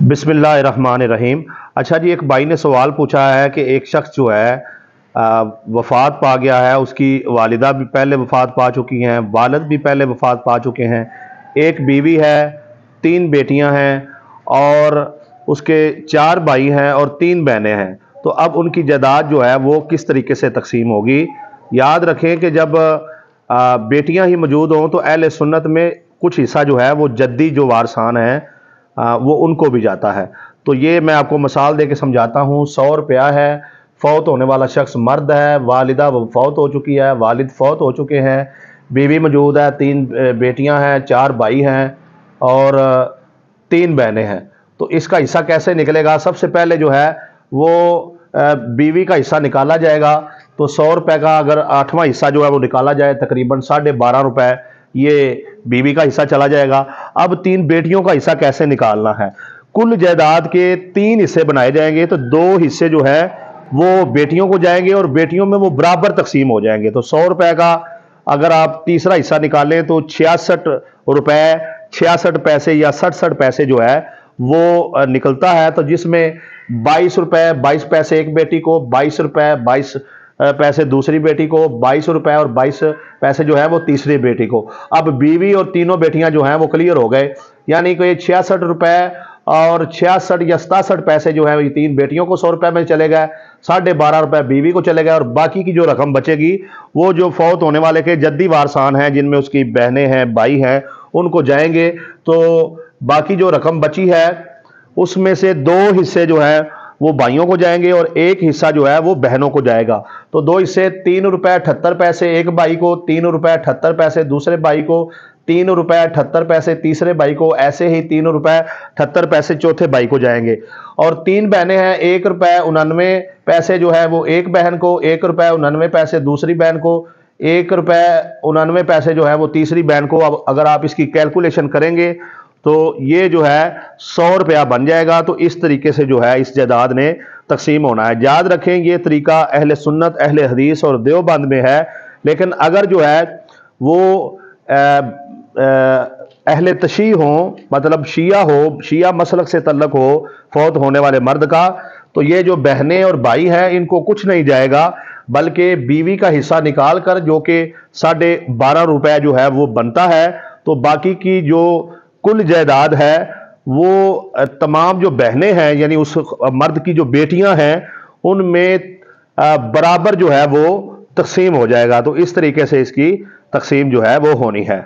बिस्मिल्लाहिर्रहमानिर्रहीम। अच्छा जी, एक भाई ने सवाल पूछा है कि एक शख्स जो है वफ़ात पा गया है, उसकी वालिदा भी पहले वफ़ात पा चुकी हैं, वालिद भी पहले वफ़ात पा चुके हैं, एक बीवी है, 3 बेटियां हैं और उसके 4 भाई हैं और 3 बहनें हैं। तो अब उनकी जायदाद जो है वो किस तरीके से तकसीम होगी? याद रखें कि जब बेटियां ही मौजूद हों तो अहले सुन्नत में कुछ हिस्सा जो है वो जद्दी जो वारसान हैं वो उनको भी जाता है। तो ये मैं आपको मिसाल दे के समझाता हूँ। 100 रुपया है, फौत होने वाला शख्स मर्द है, वालिदा फौत हो चुकी है, वालिद फौत हो चुके हैं, बीवी मौजूद है, 3 बेटियां हैं, 4 भाई हैं और 3 बहनें हैं। तो इसका हिस्सा कैसे निकलेगा? सबसे पहले जो है वो बीवी का हिस्सा निकाला जाएगा। तो 100 रुपये का अगर 8वां हिस्सा जो है वो निकाला जाए, तकरीबन 12.5 रुपये ये बीवी का हिस्सा चला जाएगा। अब 3 बेटियों का हिस्सा कैसे निकालना है? कुल जायदाद के 3 हिस्से बनाए जाएंगे, तो 2 हिस्से जो है वो बेटियों को जाएंगे और बेटियों में वो बराबर तकसीम हो जाएंगे। तो 100 रुपये का अगर आप तीसरा हिस्सा निकालें तो 66 रुपये 66 पैसे या 67 पैसे जो है वो निकलता है। तो जिसमें 22 रुपये 22 पैसे एक बेटी को, 22 रुपये 22 पैसे दूसरी बेटी को, 22 रुपये और 22 पैसे जो है वो तीसरी बेटी को। अब बीवी और तीनों बेटियां जो हैं वो क्लियर हो गए, यानी कि 66 रुपये और 66 या 67 पैसे जो है ये 3 बेटियों को 100 रुपये में चले गए, 12.5 रुपये बीवी को चले गए और बाकी की जो रकम बचेगी वो जो फौत होने वाले के जद्दी वारसान हैं, जिनमें उसकी बहनें हैं, भाई हैं, उनको जाएंगे। तो बाकी जो रकम बची है उसमें से 2 हिस्से जो है वो भाइयों को जाएंगे और 1 हिस्सा जो है वो बहनों को जाएगा। तो 2 हिस्से 3 रुपये 78 पैसे एक भाई को, 3 रुपये 78 पैसे दूसरे भाई को, 3 रुपये 78 पैसे तीसरे भाई को, ऐसे ही 3 रुपये 78 पैसे चौथे भाई को जाएंगे। और 3 बहनें हैं, 1 रुपये 99 पैसे जो है वो एक बहन को, 1 रुपये 99 पैसे दूसरी बहन को, 1 रुपये 99 पैसे जो है वो तीसरी बहन को। अब अगर आप इसकी कैलकुलेशन करेंगे तो ये जो है 100 रुपया बन जाएगा। तो इस तरीके से जो है इस जायदाद ने तकसीम होना है। याद रखें ये तरीका अहले सुन्नत, अहले हदीस और देवबंद में है, लेकिन अगर जो है वो अहले तशी हो, मतलब शिया हो, शिया मसलक से तल्लक हो फौत होने वाले मर्द का, तो ये जो बहनें और भाई हैं इनको कुछ नहीं जाएगा, बल्कि बीवी का हिस्सा निकाल कर जो कि 12.5 रुपये जो है वो बनता है, तो बाकी की जो कुल जायदाद है वो तमाम जो बहनें हैं यानी उस मर्द की जो बेटियां हैं उनमें बराबर जो है वो तकसीम हो जाएगा। तो इस तरीके से इसकी तकसीम जो है वो होनी है।